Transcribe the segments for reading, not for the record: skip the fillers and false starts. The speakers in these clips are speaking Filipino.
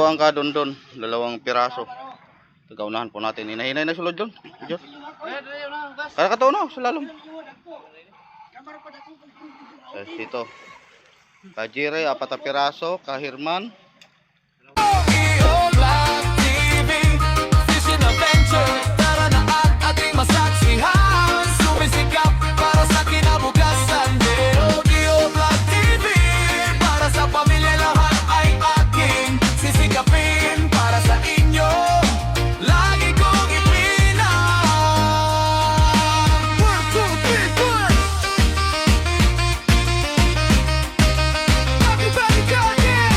kuhaan ka doon. Dalawang piraso. Tagaunahan po natin. Hinahinay na sulod doon. Kaya ka no, salalom. Dito. Kajire, 4 na piraso. Kahirman. Tara na at ating masaksihan. Sumisikap para sa kinabukasan. Dio Vlog TV, para sa pamilya lahat ay aking sisikapin. Para sa inyo, lagi kong ipinang 1, 2, 3, 4. Everybody go again.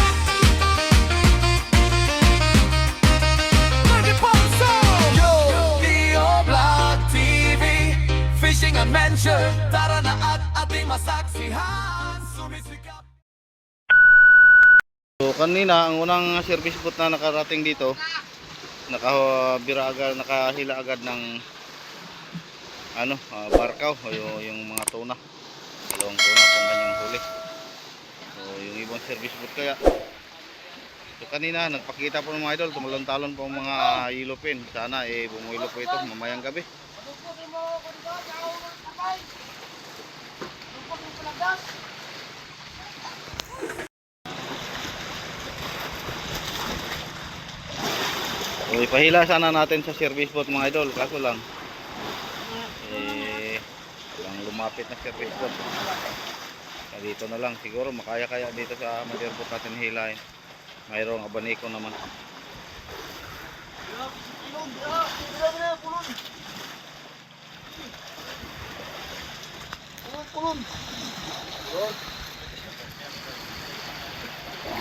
Fishing adventure, tara na at ating masaksihan. Sumisikap. So kanina ang unang service boat na nakarating dito, nakahila agad ng barkaw o yung mga tuna. Dalawang tuna pong kanyang huli. So yung ibang service boat kaya. So kanina nagpakita po ng mga idol, tumalon-talon po ang mga yellowfin. Sana bumuilo po ito mamayang gabi. So, ipahila sana natin sa service boat mga idol, kaso lang walang lumapit na service boat. Kaya dito na lang siguro makaya-kaya dito sa mother boat natin hilahin. Mayroong abaniko naman.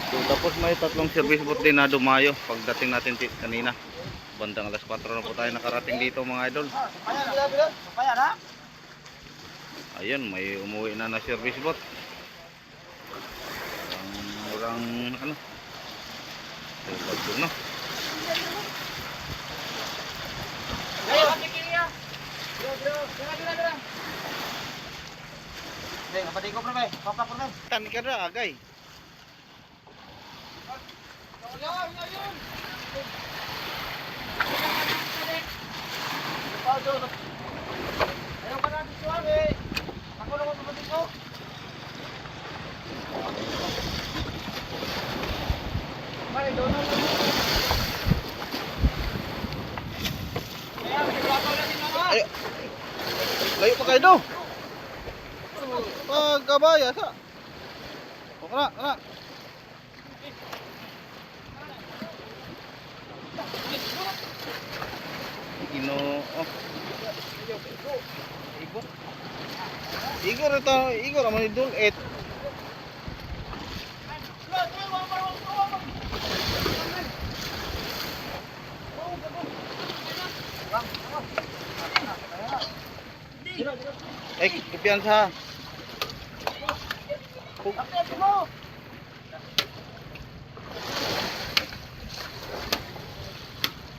So, tapos may 3 service boat din na dumayo pagdating natin kanina. Bandang alas 4 na po tayo nakarating dito mga idol. Ayun, may umuwi na service boat. Murang bago na. Tani ka na agay. Ayo. Layo pa kayo do. Pagkabaya sa. O kana. Igor naman idol et. Kumpiyansa.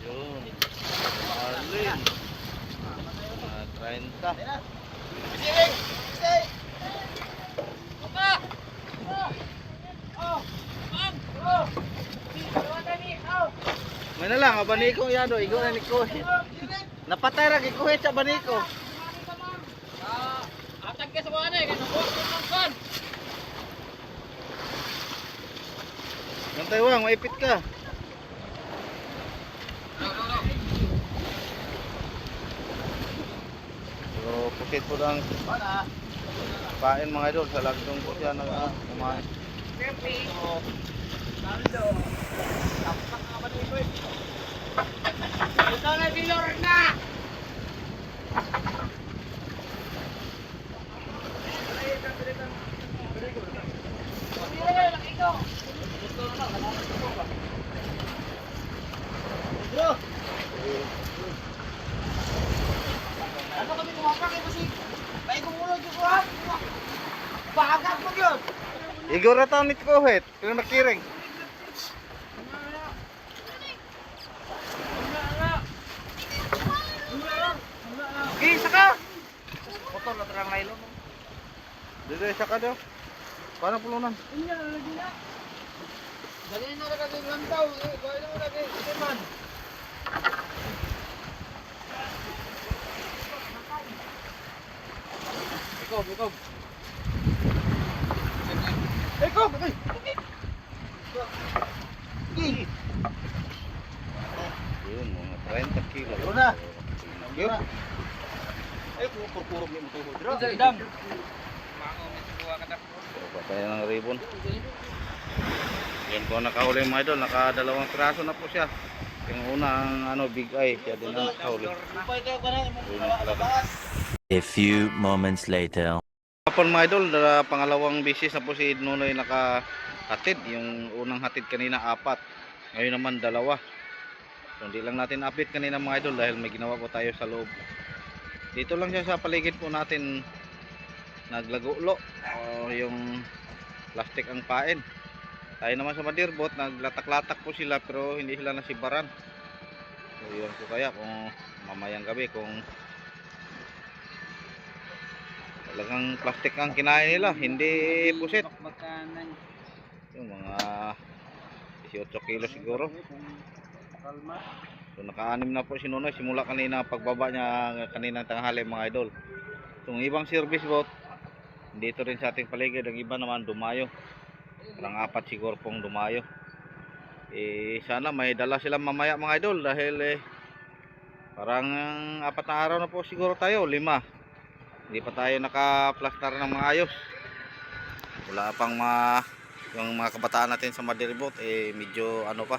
Yun. Marlin. 30. May na lang, abaniko yado, igo na ni Kuhit. Napatay ra kikuhit sa abaniko. Atag ka sa mga na, kaya nabuhat ko ng kan. Gantay wang, maipit ka. So, pusit po lang pain mga idol, sa lagdong po siya kumain. Ito na bilor na! Ano kami kumapak eh kasi may kumulog yung kuhan. Bagat mo yun. Igor na taon nito Kuhit, pero nakiring. Gisa ka. Motor na terang nylon. Dito isa ka daw. Paano pulunan? Dali na lagay lang daw. Gawin mo lagay. Ito man. Ikaw. Yun, mga 30 kilo. Ano na? Yun. Ay, pupurpurog ni mo tuhod. Dam. Puro pa tayo ng ribbon. Yan po nakahuli mga idol. Nakadalawang piraso na po siya. Yung unang big eye. Siya din ang nakahuli. Upay kayo ka na. Yun ang talaga. A few moments later. Kapon mga idol, pangalawang bisis na po si Nunoy nakahatid. Yung unang hatid kanina 4. Ngayon naman 2. So hindi lang natin update kanina mga idol dahil may ginawa po tayo sa loob. Dito lang siya sa paligid po natin naglagulo. Yung plastic ang pain. Tayo naman sa Madirbot, naglatak-latak po sila pero hindi sila nasibaran. So yun po kaya kung mamayang gabi kung talagang plastic ang kinain nila, hindi pusit. Yung mga 18 kilo siguro. So naka-anim na po si Nunoy simula kanina pagbaba niya kaninang tanghali mga idol. So yung ibang service boat dito rin sa ating paligid, ang iba naman dumayo. Parang 4 siguro pong dumayo. Sana may dala silang mamaya mga idol dahil parang 4 na araw na po siguro tayo, 5. Hindi pa tayo naka-plaster ng mga ayos. Wala pang yung mga kabataan natin sa Madirbot medyo pa.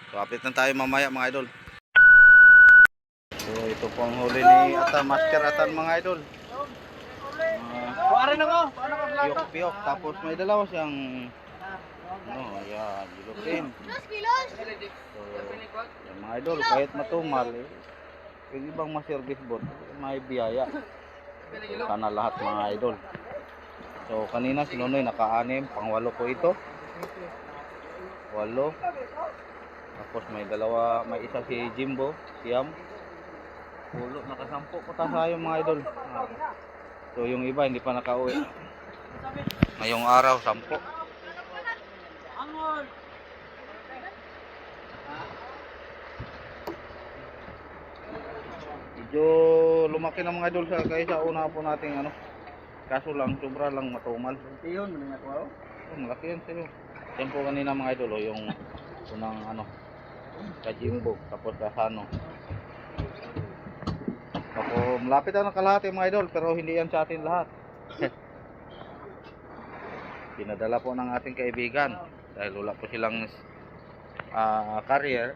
So update na tayo mamaya mga idol. So ito po ang huli ni Master Atan mga idol. Kuwari na ko. Paano ka vlog? Piyok-piyok. Tapos may dalawa siyang ayan, gilupin. So yan mga idol, kahit matumal yung ibang ma-service boat may biyaya. So, sana lahat mga idol. So kanina si Nunoy naka-6, pang-8 po ito. 8. Tapos may dalawa, may isa si Jimbo, Siam. Pulo, nakasampo po tayo mga idol. So yung iba hindi pa nakauwi. Ngayong araw, 10. Medyo lumaki na mga idol sa kaysa una po nating kaso lang, sobra lang matumal. Yun, mga ko. Malaki yan sa'yo. Yan po kanina mga idol, yung unang Kajimbo, tapos Kasano. Ako, malapit na ng kalahati mga idol, pero hindi yan sa atin lahat. Pinadala po ng ating kaibigan dahil wala po silang carrier.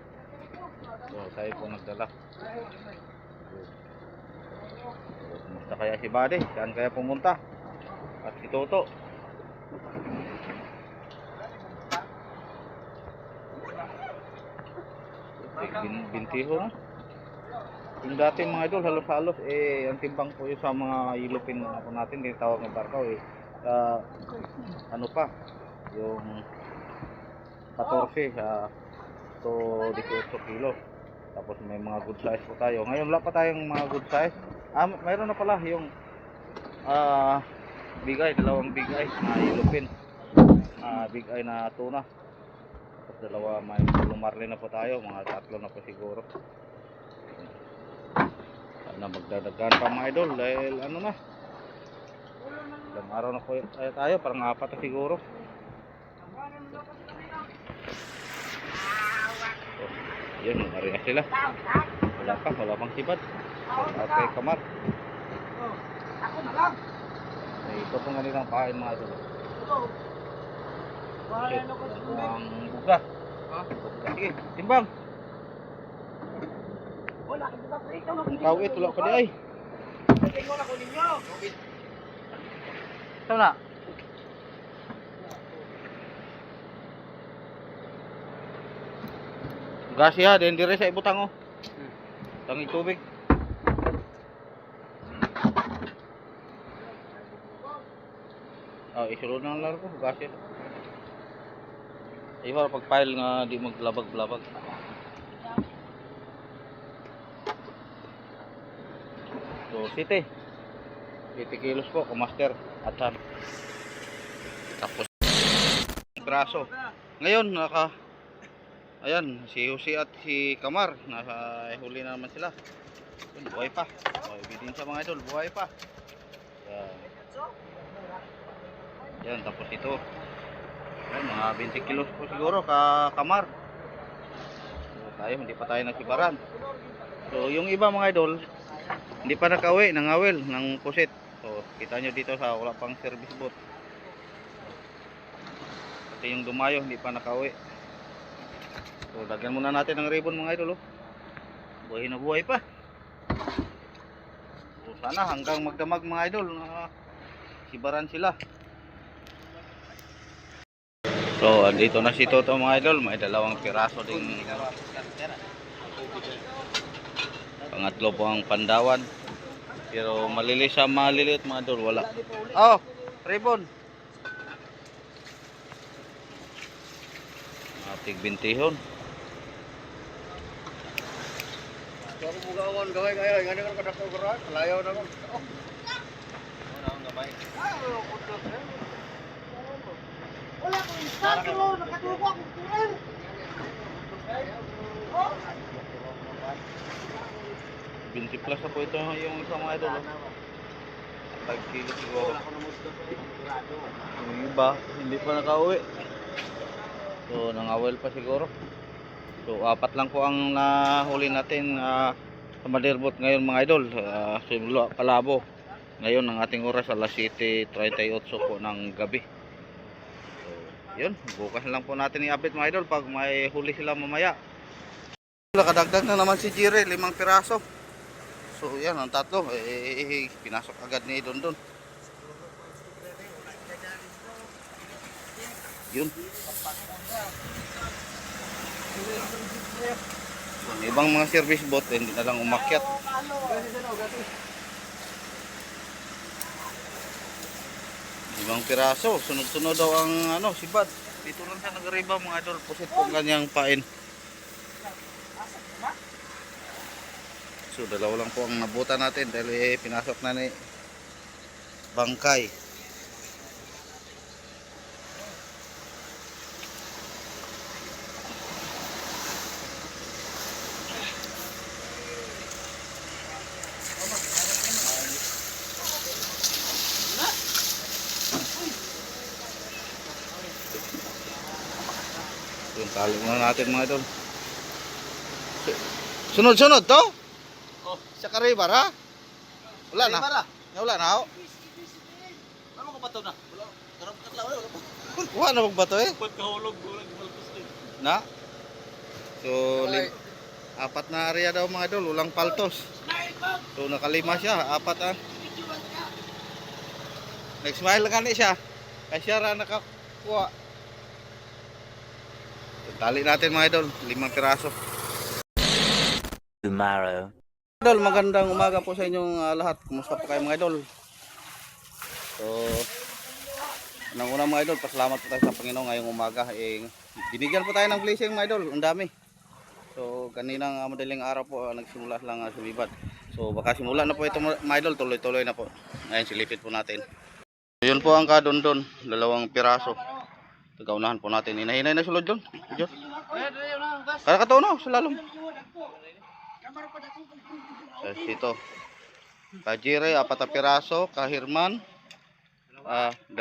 So tayo po nagdala. Kumusta kaya si Buddy? Saan kaya pumunta? At si Toto? Bintiho na. Yung dati mga idol, halos-halos ang timbang po yung sa mga ilupin po natin, tinatawag ng barkaw yung 14 to 18 kilo. Tapos may mga good size po tayo. Ngayon wala pa tayong mga good size. Mayroon na pala yung big eye, dalawang big eye na ilupin. Big eye na tuna. Tapos dalawa, may lumarli na po tayo, mga 3 na po siguro. Na magdadagan pa mga idol dahil na ilang araw na po tayo, parang 4 na siguro. So, yun, nari na sila. Wala pang sibad. Okay, Kamar. Ako na lang. Ito pong kanilang pain mga idol. Kuwari na ko. Ang buga. Sige, timbang. Wala, hindi ba prito? Ang kawit, wala pa di ay. Tingnan ako ninyo. Saan na? Gasi ha, din dire sa ibutang Tangi tubig. Isulod na lang ko, gasi. Iba pag-file nga di maglabag-labag. So, 7 kilos po, kumaster at san. Tapos braso. ngayon ayan, si Jose at si Kamar nasa huli na naman sila. Yun, buhay pa. Ebidensya mga idol, buhay pa. Yan, tapos ito. Yan, mga 20 kilos po siguro Kamar. So, hindi pa tayo nagsibaran. So yung iba mga idol, hindi pa nakauwi ng awel ng pusit. So kita nyo dito sa wala pang service boat. Pati yung dumayo hindi pa nakauwi. So lagyan muna natin ng ribbon mga idol. Buhay na buhay pa. So sana hanggang magdamag mga idol sibaran sila. So andito na si Toto mga idol, may dalawang piraso ding pangatlo po ang pandawan. Pero malilis sa maliliit mga idol, wala. Oh, ribbon. Ating bintihon. Sorry bugawan gaway kayo, ngani kan kada ko gerak, layaw na ko. Wala ko instant ko, nakatulog ako. Oh, 20 plus na po ito yung isang mga idol. 5 kilo siguro. Yung iba, hindi pa nakauwi. So, nangawel pa siguro. So, 4 lang po ang nahuli natin sa Madirbot ngayon mga idol. Simula Palabo. Ngayon, ang ating oras alas 7:38 po ng gabi. So, yun. Bukas lang po natin i-update mga idol pag may huli sila mamaya. Nakadagdag na naman si Jire, 5 piraso. So yan, ang tatlo, pinasok agad ni Dondon. Yun. So, ibang mga service boat, hindi na lang umakyat. Ibang piraso, sunod-sunod daw ang sibad. Dito lang siya nag-riba mga idol, pusit po kanyang pain. So dalawa lang po ang nabutan natin dahil pinasok na ni bangkay. Yung tali na natin mga idol. Sunod-sunod to? Sa Karibar ha? Wala na. Wala na ako. Ano ko bato na? Wala. Karap katla wala. Wala na magbato eh. Pag kahulog gulag malpos din. Na? So, 4 na area daw mga idol. Walang paltos. So, nakalima siya. 4 Nag-smile nga ni siya. Kaya siya ra nakakuha. So, tali natin mga idol. 5 piraso. Tomorrow. Idol, magandang umaga po sa inyong lahat. Kumusta po kayo mga idol? So, unang-una mga idol, pasalamat po tayo sa Panginoon ngayong umaga. Binigyan po tayo ng blessing mga idol, ang dami. So, kaninang madaling araw po, nagsimula lang sumibad. So, baka simula na po ito mga idol, tuloy-tuloy na po. Ngayon, silipit po natin. So, yun po ang kadondon, 2 piraso. Tagaunahan po natin. Hinahinay na sulod doon. Kaya no, salalom. Ito. Kajire, 4 piraso. Kahirman, 2.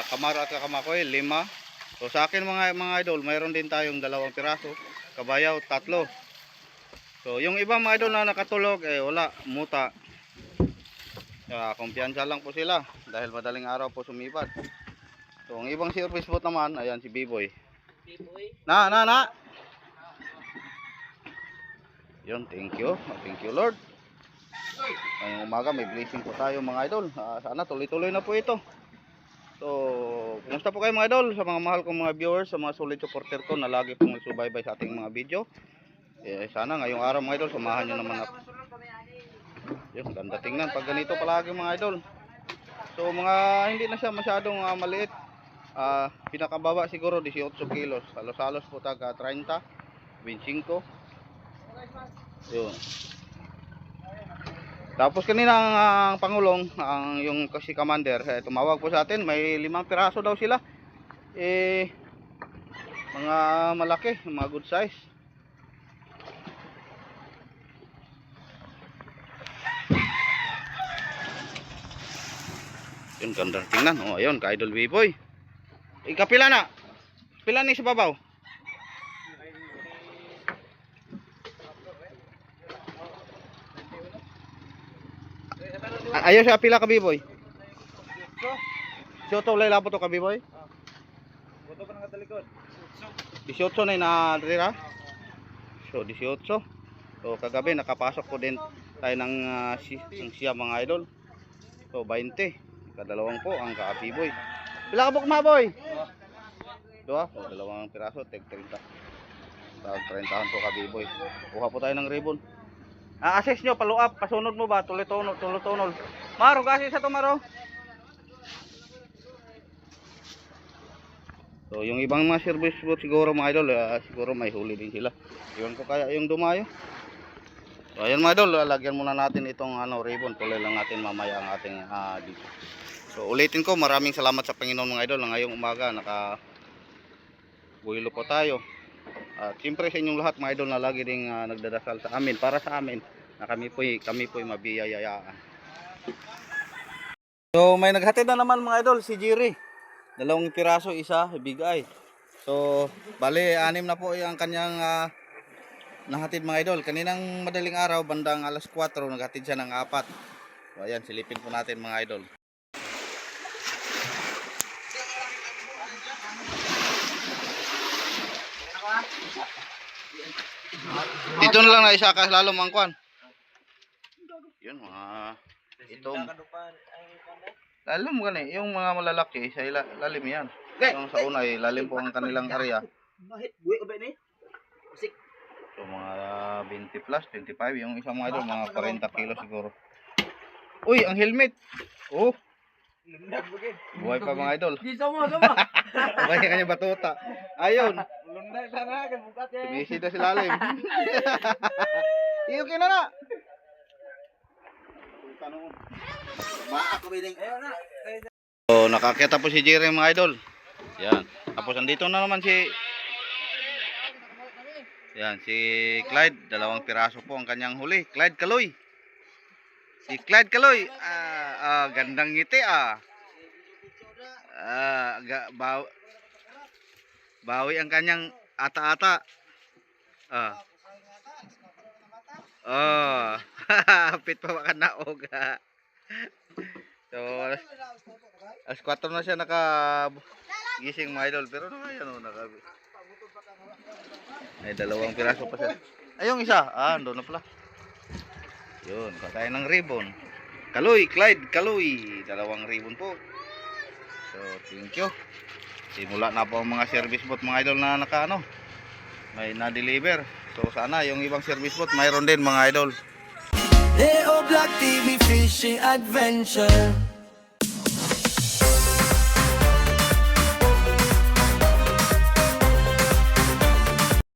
Kamar at Kamakoy, 5. So sa akin mga idol, mayroon din tayong 2 piraso. Kabayaw, 3. So yung iba mga idol na nakatulog, wala, muta. Kumpiyansa lang po sila dahil madaling araw po sumibad. So ang ibang service boat naman, ayan si B-Boy. Na. Yun, thank you. Thank you Lord. Ngayong umaga may blessing po tayo mga idol. Sana tuloy-tuloy na po ito. So, kumusta po kayo mga idol? Sa mga mahal kong mga viewers, sa mga solid supporter ko na lagi pong nagsubaybay sa ating mga video. Sana ngayong araw mga idol, samahan nyo naman ako. Yun, ganda tingnan pag ganito palagi mga idol. So, hindi na siya masyadong maliit. Pinakababa siguro 18 kilos. Halos-halos po taga 30, 25. Yun. Tapos kanina ang Pangulong, yung si Commander, tumawag po sa atin, may 5 piraso daw sila. Mga malaki, mga good size. Yun, ganda tingnan. Oh, ayun, ka-idol B-boy. Kapila na. Pila ni sa babaw. Ayaw siya pila ka B-boy. So to lay lapo to ka B-boy. Boto pa nga talikod. 18 na natira. So 18. So kagabi nakapasok ko din tayo ng siya mga idol. So 20. Kadalawang po ang ka-B-boy. Pila ka po kumaboy? Dua, so, dalawang piraso, tig 30. Tawag 30 po ka B-boy. Kuha po tayo ng ribbon. Assess nyo, paluap, pasunod mo ba? Tuloy-tunol. Maro, kasi sa to Maro. So yung ibang mga service boat siguro mga idol, siguro may huli din sila. Iwan ko kaya yung dumayo. So ayan mga idol, lagyan muna natin itong ribbon. Tuloy lang natin mamaya ang ating dito. So ulitin ko, maraming salamat sa Panginoon mga idol. Ngayong umaga buhilo po tayo. At siyempre sa inyong lahat mga idol na lagi ding nagdadasal sa amin, para sa amin na kami po'y mabiyayaan. So may naghatid na naman mga idol, si Jerry. 2 piraso, isa bigay. So bali 6 na po ang kanyang nahatid mga idol. Kaninang madaling araw bandang alas 4 naghatid siya ng 4. So ayan, silipin po natin mga idol. Dito na lang na isa ka lalo mangkuan. Yun mga itong lalim gani, yung mga malalaki sa lalim yan. Yung sa una lalim po ang kanilang area. So mga 20 plus, 25 yung isang mga idol, mga 40 kilo siguro. Uy, ang helmet. Oh. Buhay pa mga idol. Buhay kanya batuta. Ayun. Sumisita si lalim. Iyo kina na. So nakakita po si Jerry mga idol. Yan. Tapos andito na naman si Clyde. 2 piraso po ang kanyang huli. Clyde Kaloy. Si Clyde Kaloy. Gandang ngiti bawi ang kanyang ata-ata. Hapit pa baka naog. So alas 4 na siya gising mga idol, pero ay 2 piraso pa siya. Ayong isa, doon na pala. Yun, katayin ng ribbon. Kaloy, Clyde Kaloy, 2 ribbon po. So thank you. Simula na po ang mga service boat mga idol na may na-deliver. So sana yung ibang service boat mayroon din mga idol. Leo Black TV Fishing Adventure.